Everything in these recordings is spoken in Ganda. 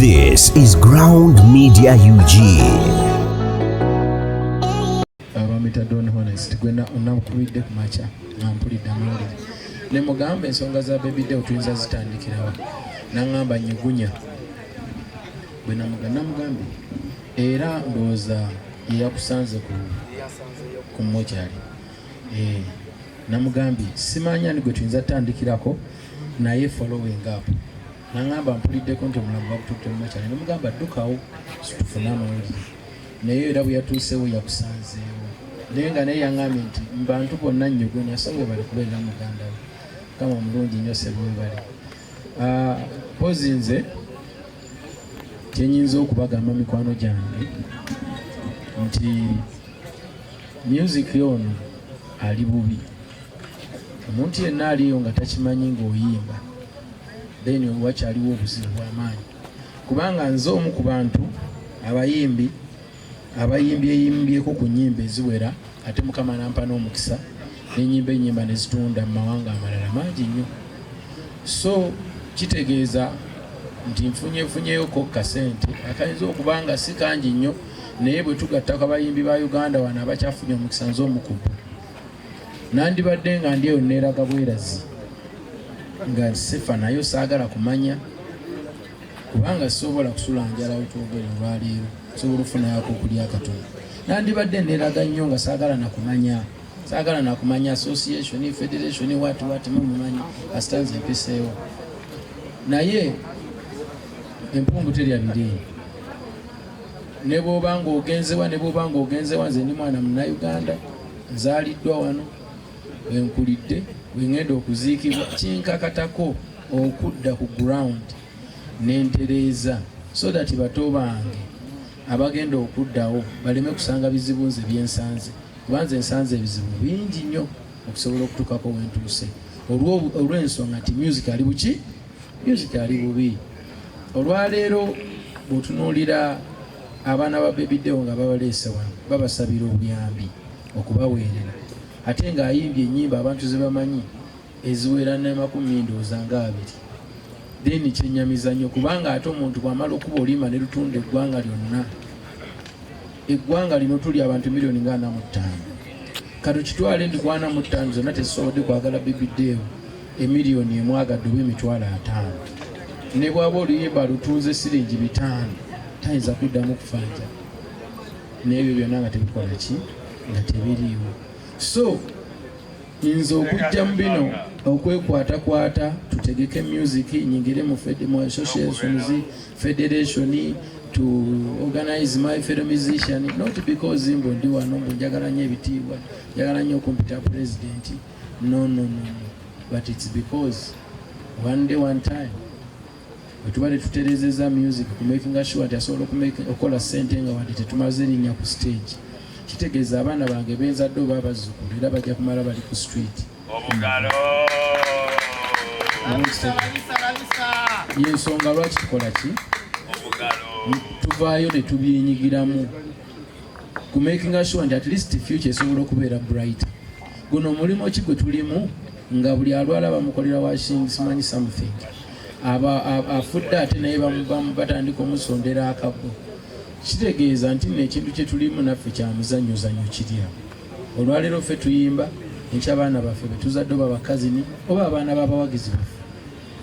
This is Ground Media UG. Abamita Don Honest gwena onamukubidde ku macha nampulidde amawulire ne mugamba ensonga za Baby Deo tuyinza zitandikirawa naŋŋamba nyugunya bwe namugambye era ndowooza yakusanze ku mochari namugambye simanyi ani gwe tuyinza tutandikirako naye following up naŋŋamba mpuliddeko nti omulamu bakututte mu mochari namugamba ddukawo tufune amawulire naye era bwe yatuusewo yakusanzeewo naye nga naye yaŋŋambye nti mubantu bonna nnyugunya so bwe bali kubeerera muganda we kama omulungi nnyo sebwe bali pozi nze kyenyinza okubagamba mikwano gyange nti music ono ali bubi omuntu yenna aliyo nga takimanyi ng'oyimba then wakyaliwo obuzibu bw'amaanyi kubanga nze omu ku bantu abayimbyeko ku nnyimba eziwera ate mukama nampa n'omukisa n'ennyimba nezitunda mu mawanga amalala mangi nnyo so kitegeeza nti nfunyeyo kasente akayinza okuba nga si kangi nnyo naye bwe tugattako abayimbi ba Uganda wano abakyafunye omukisa nze omukubu nandibadde nga ndi eyo neeraga bwerazi nga sefa nayo saagala kumanya kubanga sobola kusula njala wetwogere olwaleero sobola okufunayako okulya akatono nandibadde neeraga nnyo nga saagala nakumanya association federation wati mumumanyi asitanze empiseewo naye empungu terya biri ne bw'oba ng'ogenzewa nze ndi mwana munnauganda nzaaliddwa wano wenkulidde wengenda okuziikibwa kinkakatako okudda ku ground nentereeza so that bato bange abagenda okuddawo baleme kusanga bizibu nze byensanze kubanze ensanze ebizibu bingi nnyo okusobola okutuukako wentuuse olw'ensonga nti music ali bubi olwaleero bw'otunuulira abaana ba Baby Deo nga babaleese wano babasabira obuyambi okubaweerera ate ng'ayimbye ennyimba abantu ze bamanyi eziwera n'amakumi ndowooza nga 2 then kyennyamiza nnyo kubanga ate omuntu bw'amala okuba olima ne lutunda eggwanga lyonna eggwanga lino tuli abantu miliyoni nga 45 katukitwale ndi 45 zonna tezisobodde kwagala Baby Deo emiliyoni emu agadde oba emitwalo 5 ne bw'aba oluyimba lutunze siringi 5 tayinza kuddamu kufanja n'ebyo byonna nga tebikola ki nga tebiriiwo so nze okujja mu bino okwekwatakwata tutegeke music nyingire mu associations federation to organize my fellow musician not because mbo ndi wano mbo njagala nnyo ebitiibwa njagala nnyo okumpita president no but it's because one day one time wetubale tuterezeza music kumakinga sure nti asobola okukola sente nga wadde tetumaze linnya ku stage kitegeeza abaana bange benzadde oba abazzukulu era bajja kumala bali ku street omugalo yensonga lwaki tukola ki omugalo tuvaayo ne tubyenyigiramu kumakinga sure nti at least future esobola okubeera bright guno omulimu ki gwe tulimu nga buli alwala bamukolera washing simanyi something afudde ate naye batandika omusondera akabo kitegeeza nti nekintu kyetulimu naffe kyamuzanyozanyo kirya olwaleero ffe tuyimba ekyabaana baffe betuzadde oba bakazini oba abaana b'abawagizi baffe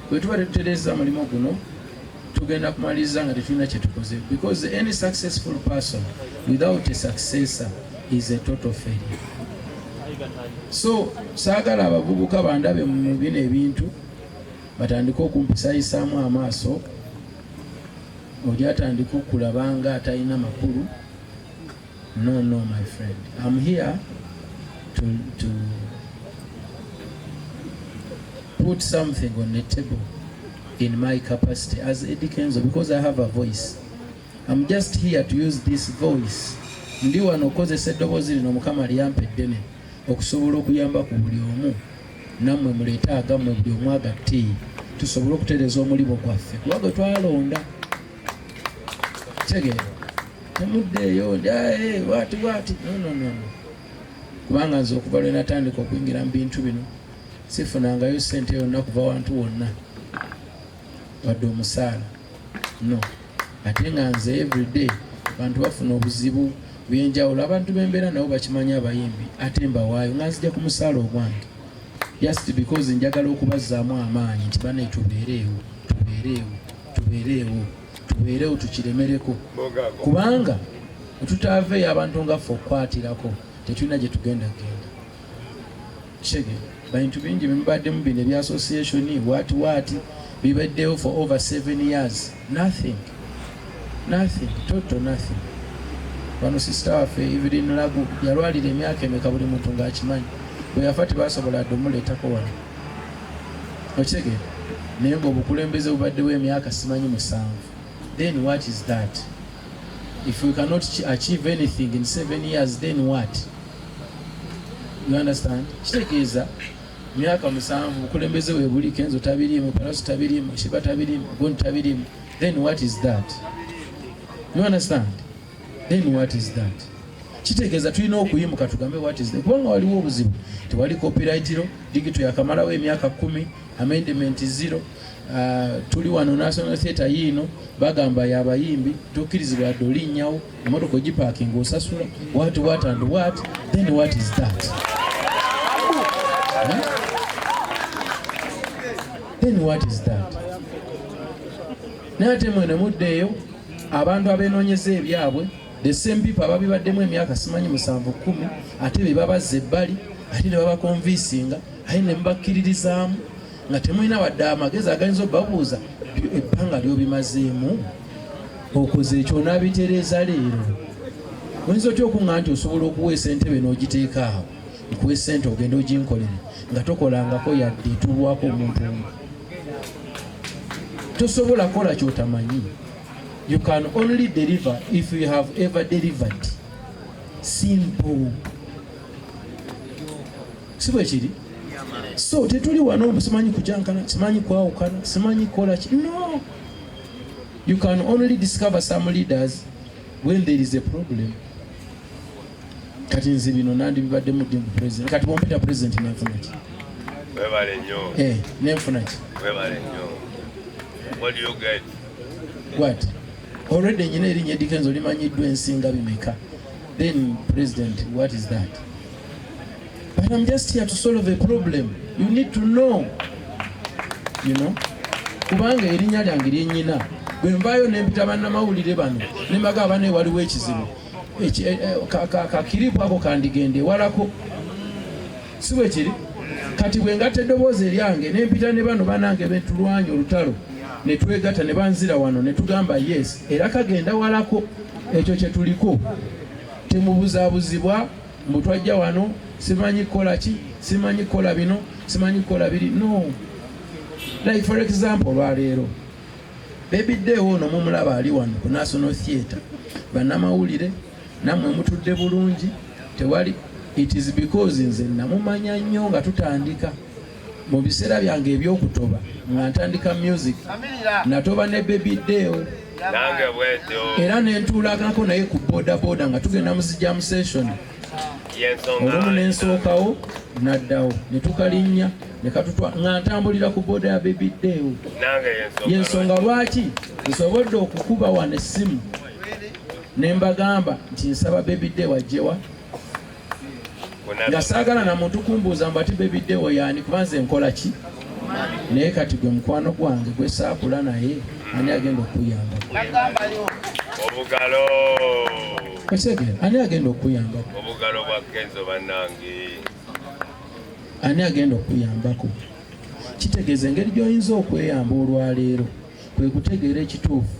bwe tuba tetutereza mulimu guno tugenda kumaliriza nga tetulina kyetukoze because any successful person without a successor is a total failure. So saagala abavubuka bandabe mu bino ebintu batandika okumpisayisaamu amaaso oli atandika okulaba nga atalina makulu. No my friend, I'm here to put something on the table in my capacity as Eddy Kenzo because I have a voice. I'm just here to use this voice. Ndi wano okozesa eddoboozi lino Mukama lyampa eddene okusobola okuyamba ku buli omu nammwe muleete agammwe buli omu agatte tusobole okutereeza omulimu gwaffe kuba gwe twalonda tegeera temuddeeyo wati no kubanga nze okuva lwe natandika okuyingira mu bintu bino sifunangayo sente yonna kuva wantu wonna wadde omusaala no ate nga nze everyday abantu bafuna obuzibu byenjawulo abantu bembeera nabo bakimanyi abayimbi ate mbawaayo nga nzija ku musaala ogwange just because njagala okubazzaamu amaanyi nti bane tubeereewo tukiremereko kubanga tutaaveeyo abantu nga ffe okukwatirako tetulina gye tugenda kishege bintu bingi bimubaddemu bino ebya association waati bibaddewo for over 7 years nothing total nothing. Wano sister waffe Evelyn Lagu yalwalira emyaka emeka buli muntu ng'akimanyi bwe yafa tebasobola ddumuleetako wano okitegeera naye ng'obukulembeze bubaddewo emyaka simanyi 7. Then what is that? If we cannot achieve anything in 7 years, then what? You understand? Kitegeeza myaka 7 bukulembeze we buli Kenzo tabiriimu, Palaso tabiriimu, Shiba tabiriimu, Gondi tabiriimu. Then what is that? You understand? Then what is that? Kitegeeza tulina okuyimuka tugambe what is that? Kubanga waliwo obuzibu tewali copyright law, digito yakamalawo emyaka 10, amendment 0. Tuli wano National Theatre yiino bagamba yabayimbi tokkirizibwa dolinnyawo emmotoka ogipaakinga osasula what and what. Then what is that? Then what is that? Naye ate mwene muddeeyo abantu abeenoonyeza ebyabwe the same people ababibaddemu emyaka simanyi 7-10 ate be babazza ebbali ate ne babakonvinsinga ate ne mubakkiririzaamu nga temulina wadde amagezi agayinza obbabuuza ebbanga lyobimazeemu okoze ekyo onaabitereeza leero. Oyinza otya okuŋŋa nti osobola okuweesa entebe n'ogiteeka awo nkuwa essente ogenda oginkolere nga tokolangako yadde etulwako omuntu omu. Tosobola kola kyotamanyi. You can only deliver if you have ever delivered. Simple. Si bwe kiri? So tetuli wano simanyi kujankana, simanyi kwawukana, simanyi kola ki. No. You can only discover some leaders when there is a problem. Kati nze bino nandi bibadde mu president. Kati bompita president nenfuna ki? Webale nnyo. Nenfuna ki? Webale nnyo. What do you get? What? Already nyina erinnya Eddy Kenzo limanyiddwa ensinga bimeka. Then president, what is that? But I'm just here to solve a problem. You need to know. You know? Kubanga erinnya lyange lyennyina bwe nvaayo ne mpita bannamawulire bano ne mbagamba ne waliwo ekizibu kakiripu ako kandigende walako si bwe kiri. Kati bwe ngatta eddoboozi eryange ne mpita ne bano banange betulwanya olutalo ne twegatta ne banzira wano ne tugamba yes era kagenda walako ekyo kye tuliko temubuzaabuzibwa mbu twajja wano simanyi kola ki simanyi kola bino simanyi kola biri. No. Like for example lwaleero Baby Deo ono mumulaba ali wano ku National Theatre bannamawulire nammwe mutudde bulungi tewali. It is because nze namumanya nnyo nga tutandika mu biseera byange ebyokutoba nga ntandika music natoba ne Baby Deo nange bwetyo era nentuulakako naye ku boda nga tugenda mu jam session olumu nensookawo naddawo ne tukalinnya ne katutwa nga ntambulira ku boda ya Baby Deo. Yensonga lwaki nsobodde okukuba wano essimu ne mbagamba nti nsaba Baby Deo ajjewa nga saagala na muntu kumbuuza mbu ati Baby Deo yaani kuba nze nkola ki. Naye kati gwe mukwano gwange gwe saakula naye ani agenda okuyambako? Obugalo. Ani agenda okuyambako? Obugalo bwa Kenzo bannange. Ani agenda okuyambako? Kitegeeza engeri gy'oyinza okweyamba olwaleero kwe kutegeera ekituufu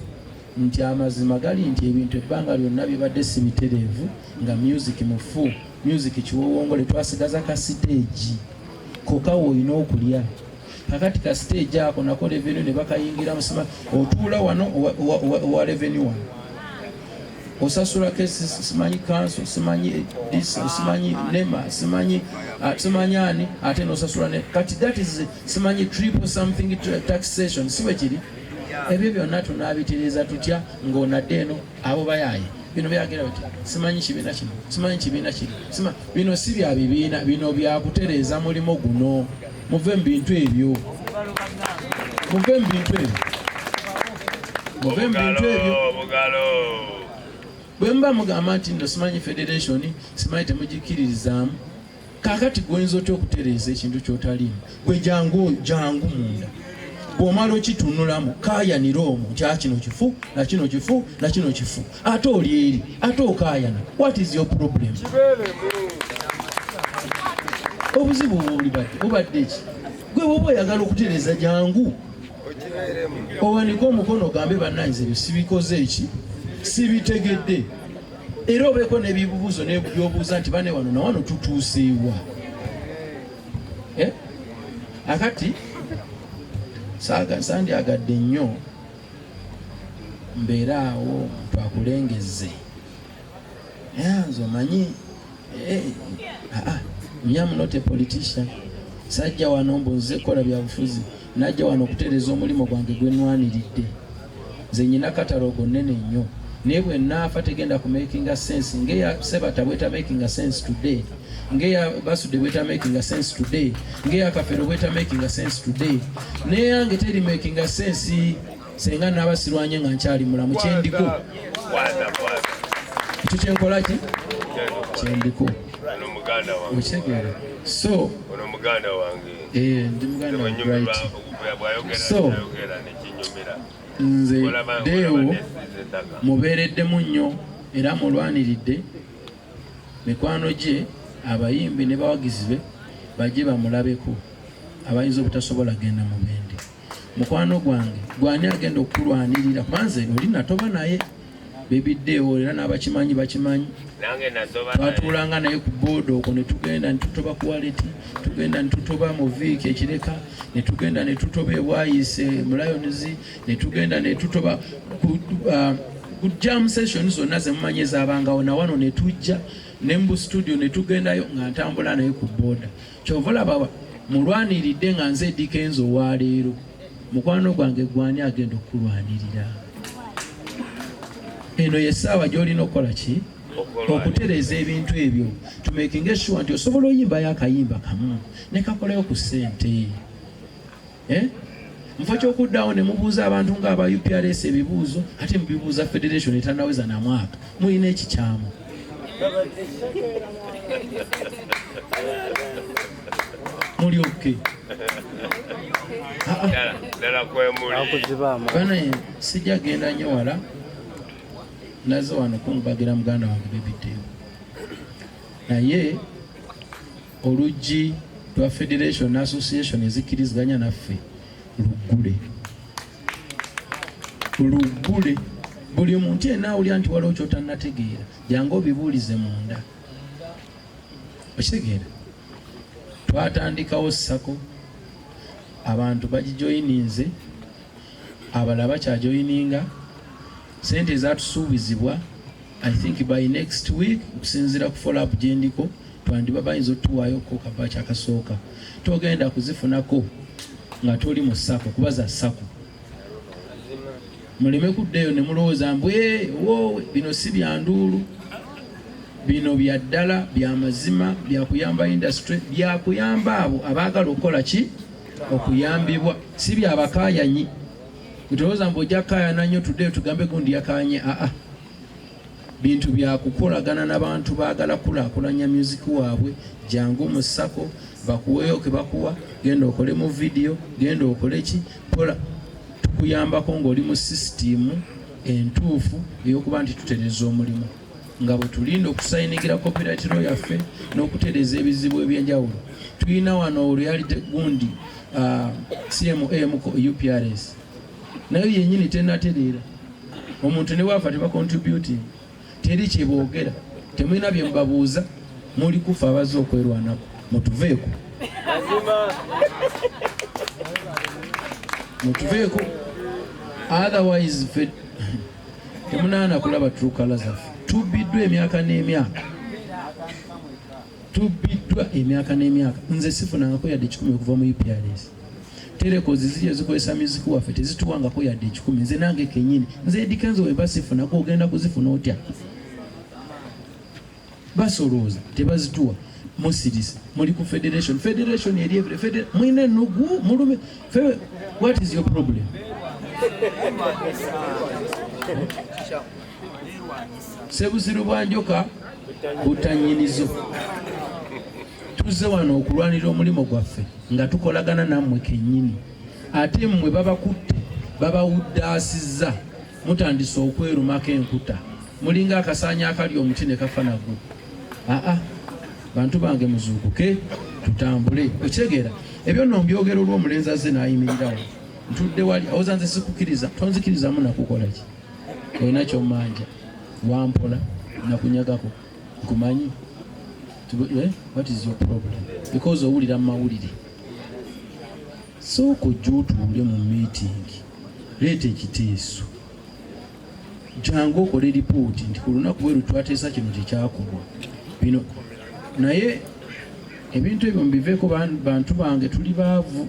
nti amazima gali nti ebintu ebbanga lyonna bibadde si bitereevu nga music mufu music kiwowongole twasigaza ka stage koka woolina okulya kakati ka stage ako nako revenue ne bakayingira musima otuula wano wa revenue wano osasula kesi simanyi council simanyi this simanyi nema simanyi ani ate nosasula ne kati that is simanyi triple something taxation siwe kiri ebyo byonna tunaabitiriza tutya ng'onadde eno abo bayaaye bino byagera bati simanyi kibiina kino simanyi kibiina kino bino si bya bibiina bino byakutereeza mulimo guno muve mu bintu ebyo muve mu bintu ebyo bwe mba mugamba nti nno simanyi federation simanyi temugikiririzaamu kakati gwenza otya okutereeza ekintu kyotalimu gwe jangu munda bw'omala okitunulamu kaayanira omwo nti kino kifu nakino kifu nakino kifu ate oli eri ate okaayana. What is your problem? Obuzibu obubadde ki? Gwe bw'oba oyagala okutereeza jangu owanike omukono ogambe bannanyiza ebyo sibikoze eki sibitegedde era obeeko n'ebibuuzo n'ebyobuuza nti bane wano nawano tutuuseewa. Akati sandyagadde nnyo mbeere awo twakulengezze nze omanyi I'm not a politician. Sajja wano mbunze kola bya bufuzi najja wano okutereeza omulimu gwange gwe nnwaniridde. Nze nyina katalogo nnene nnyo naye bwe naafa tegenda ku making a sense ngeya Sebata bweta making a sense today, ngeya Basude bweta making a sense today, ngeya Kafero bweta making a sense today. Naye yange teri making a sense senga n'abasirwanye nga nkyali mulamu kyendiko ekyo kyenkola ki kyendiko okitegeera. So ono muganda wange ndi muganda wange right. So nze Deo mubeereddemu nnyo era mulwaniridde mikwano gye abayimbi ne bawagizi be bajje bamulabeko abayinza obutasobola genda mu bende. Mukwano gwange gwani agenda okulwanirira kubanze oli natoba naye Baby Deo era n'abakimanyi bakimanyi twatuulanga naye ku board okwo ne tugenda ne tutoba quality, tugenda ne tutoba mu viiki ekireka, ne tugenda ne tutoba ebwayise mu Lions, ne tugenda ne tutoba ku jam sessions zonna zemumanyi ezaabangawo na wano ne tujja ne mbu studio ne tugendayo nga ntambula naye ku board. Kyova olaba mulwaniridde nga nze Eddy Kenzo wa leero. Mukwano gwange gwani agenda okulwanirira. Eno yessaawa gy'olina okukola ki? Okutereeza ebintu ebyo to making sure nti osobola oyimbayo akayimba kamu ne kakolayo ku ssente. Mufo ky'okuddawo ne mubuuza abantu ng'aba UPRS ebibuuzo ate mubibuuza federation etannaweza na mwaka mulina ekikyamu. Muli oke bana sijja genda nnyo wala nazo wano kumbagira muganda wange Baby Deo naye oluggi lwa federation association ezikkiriziganya naffe luggule buli omuntu yenna awulira nti waliwo kyotannategeera jangu obibuulize munda okitegeera. Twatandikawo sako abantu bagijoyininze abalala bakyajoyininga sente ezatusuubizibwa. I think by next week okusinziira ku follow up gyendiko twandiba bayinza otuwaayoko kaba kyakasooka togenda kuzifunako nga toli mu sako kubaza sako muleme kuddeyo ne mulowooza mbwe woowe bino si bya nduulu bino bya ddala bya mazima bya kuyamba industry bya kuyamba abo abaagala okukola ki okuyambibwa si bya bakaayanyi. Utolooza mbu ojja kaayana nnyo tuddeyo tugambe gundi yakaanye bintu bya kukolagana n'abantu baagala kulaakulanya music waabwe. Jangu mu sako bakuweeyo ke bakuwa genda okole mu video genda okole ki pola tukuyambako ng'oli mu system entuufu ey'okuba nti tutereeza omulimu nga bwe tulinda okusayiningira copyright law yaffe n'okutereeza ebizibu ebyenjawulo. Tulina wano reality gundi CMM ko UPRS nayo yennyini tennatereera omuntu ne waafa teba contributing teri kyeboogera temulina bye mubabuuza muli kufa abazze okwerwanako mutuveeko otherwise temunaana kulaba true colors zaffe. Tubiddwa emyaka n'emyaka nze sifunangako yadde 10 okuva mu UPRS. Telekozi ziri zikozesa music waffe tezituwangako yadde 10. Nze nange kennyini nze Eddy Kenzo we basifunako ogenda kuzifuna otya? Basolooza tebazituwa musirisi muli ku federation eri every mwine nugu mulume. What is your problem? Sebuziru bwa njoka butanyinizo. Tuzze wano okulwanira omulimu gwaffe nga tukolagana nammwe kennyini, ate mmwe babakutte babawuddaasizza mutandise okwerumako enkuta mulinga akasaanya akali omuti ne kafa nagwo. Bantu bange muzuukuke tutambule. Okitegeera ebyo nno mbyogera olw'omulenzi azze n'ayimirirawo ntudde wali awoza nze sikukiriza, tonzikirizamu nakukola ki? Olina kyomanja wampola nakunyagako nkumanyi. What is your problem? Because owulira mu mawulire. Sooka ojja otuule mu meeting, leeta ekiteeso, jangu okole ripooti nti ku lunaku bwe lutwateesa kino tekyakolwa bino. Naye ebintu ebyo mubiveeko bantu bange, tuli baavu.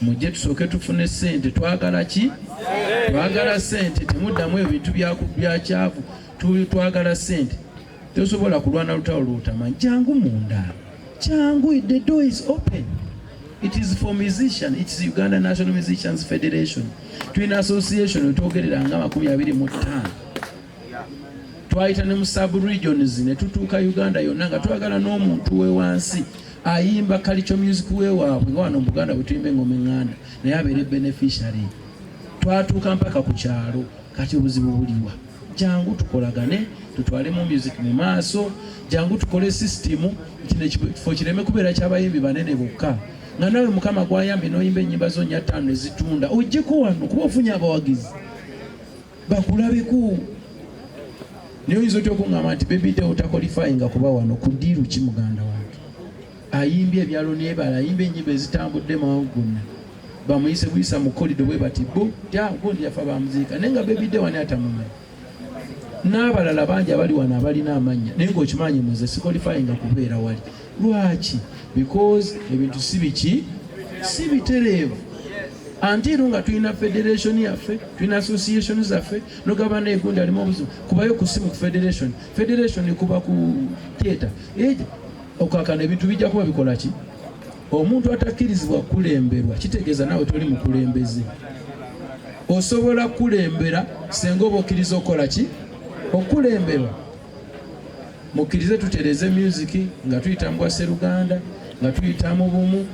Mujje tusooke tufune sente. Twagala ki? Twagala sente. Temuddamu ebintu bya kyavu. Twagala sente. Tosobola kulwana lutawo lw'otamanyi. Jangu munda, jangu, the door is open. It is for musicians. It is Uganda National Musicians Federation. Twin association twogerera nga 25. Twayita ne mu sub-regions ne tutuuka Uganda yonna nga twagala n'omuntu we wansi ayimba culture music we waabwe nga wano mu Buganda bwe tuyimba engoma eŋŋanda naye abeere beneficiary. Twatuuka mpaka ku kyalo, kati obuzibu buliwa. Jangu tukolagane tutwalemu music mu maaso, jangu tukole system kino ekifo kireme kubeera ky'abayimbi banene bokka. Nga nawe Mukama gwayambe n'oyimba ennyimba zo 5 ezitunda, ojjeko wano kuba ofunye abawagizi bakulabeko. Naye oyinza otya okuŋŋamba nti Baby Deo takolifayinga kuba wano ku ddiiru ki muganda wange? Ayimbye ebyalo n'ebala, ayimba ennyimba ezitambudde mawanga gonna, bamuyise buyisa mu kolido bwe bati bo gundi yafa bamuziika, naye nga Baby Deo ani atamumanyi? N'abalala bangi abali wano abalina amanya naye ng'okimanyi muze sikolifayinga kubeera wali. Lwaki? Because ebintu si biki, si bitereevu. Antiru nga tulina federation yaffe, tulina association zaffe, no gavana egundi alimu obuzibu kubayo ku simu ku federation. Federation kuba ku theater. Okakana ebintu bijja kuba bikola ki? Omuntu atakkirizibwa kulemberwa kitegeeza nawe toli mukulembeze. Osobola kulembera senga oba okkiriza okola ki? Okulemberwa. Mukkirize tutereze music nga tuyita mu Bwasseruganda, nga tuyita mu bumu,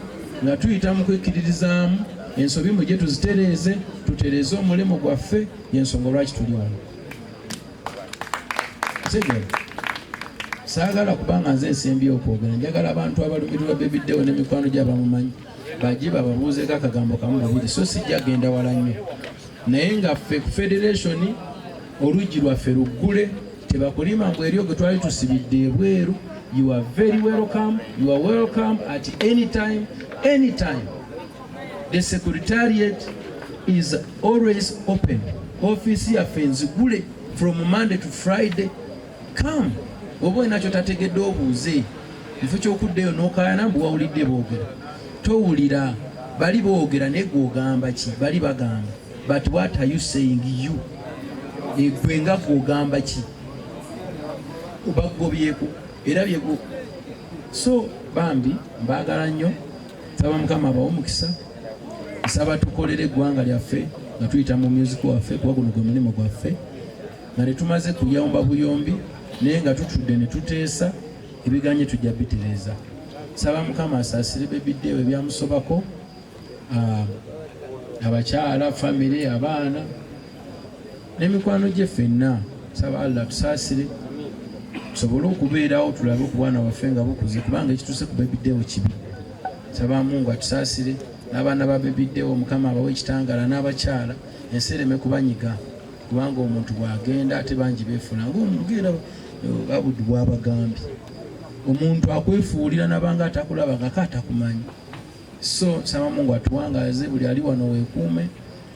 nga tuyita mu kwekkiririzaamu. Ensobi mujje tuzitereze, tutereze omulimu gwaffe, y'ensonga lwaki tuli wano. Saagala kubanga nze nsembi okwogera, njagala abantu abalumirirwa Baby Deo n'emikwano gy'abamumanyi bajje bababuuzeeko akagambo kamu babiri, so sijja genda wala nnyo. Naye nga ffe ku federation oluggi lwaffe luggule, tebakulima mbwe eri gwe twali tusibidde ebweru. You are very welcome. You are welcome at any time, anytime. The secretariat is always open. Office yaffe nzigule from Monday to Friday. Come. Oba inakyo tategedde obuuze. Kifo ky'okuddeyo n'okaayana mbu wawulidde boogera. Towulira. Bali boogera naye gw'ogamba ki? Bali bagamba. But what are you saying you? Gwe nga gw'ogamba ki? Obagobyeko. Era byego. So bambi mbaagala nnyo. Saba Mukama abawe omukisa. Saba tukolere eggwanga lyaffe nga tuyita mu music waffe kuba guno gwe mulimu gwaffe. Nga tetumaze kuyomba buyombi naye nga tutudde ne tuteesa ebiganye tujja bitereza. Saba Mukama asaasire Baby Deo ebyamusobako, abakyala, family, abaana n'emikwano gye ffenna. Saba Allah tusaasire tusobole okubeerawo tulabe ku bwana waffe nga bukuze kubanga ekituuse ku Baby Deo kibi. Saba Mungu atusaasire n'abaana ba Baby Deo Mukama abawe ekitangala n'abakyala ensereme kubanyiga kubanga omuntu bw'agenda ate bangi beefuna ng'omugenda Abudu bw'abagambye omuntu akwefuulira nabanga atakulaba nga katakumanyi. So saba Mungu atuwangaze buli ali wano weekuume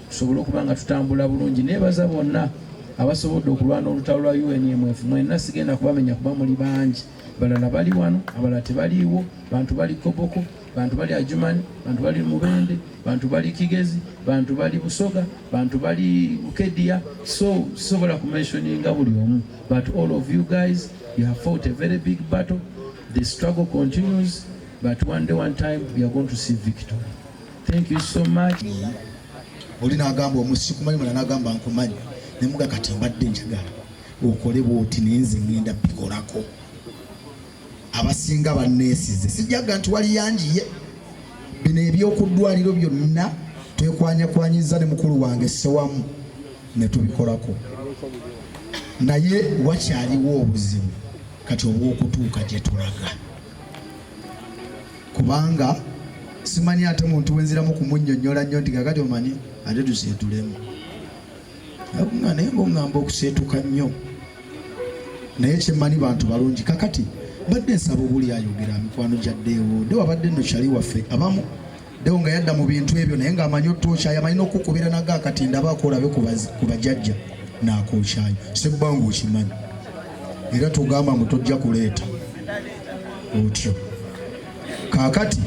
tusobole okuba nga tutambula bulungi. Neebaza bonna abasobodde okulwana olutalo lwa UNMF mwenna sigenda kubamenya kuba muli bangi. Balala bali wano, abalala tebaliiwo, bantu bali Koboko, bantu bali Ajumani, bantu bali Mubende, bantu bali Kigezi, bantu bali Busoga, bantu bali Bukedia. So sobola kumentioninga buli omu. But all of you guys, you have fought a very big battle. The struggle continues, but one day, one time, we are going to see victory. Thank you so much. Oli n'agamba omusi kumanyi mwana n'agamba nkumanyi. ne muga kati mbadde njagala okole bwoti nenze ngenda bikolako abasinga banneesize sijaga nti wali yanjiye bino ebyokuddwaliro byonna twekwanyakwanyiza ne mukulu wange sewamu ne tubikolako naye wakyaliwo obuzibu kati obw'okutuuka gye tulaga kubanga simanyi ate muntu wenziramu kumunnyonnyola nnyo nti kakati omanyi ate tuseetulemu nga naye ng'ongamba okuseetuka nnyo naye kyemmanyi bantu balungi kakati badde nsaba obuli ayogera mikwano gya Deo Deo abadde nno kyali waffe abamu Deo nga yadda mu bintu ebyo naye ng'amanyi ottokyayo amanyi n'okukubira naga akati ndabaako olabe ku bajjajja n'akookyayo sebbanga okimanyi era tugamba mbu tojja kuleeta otyo kaakati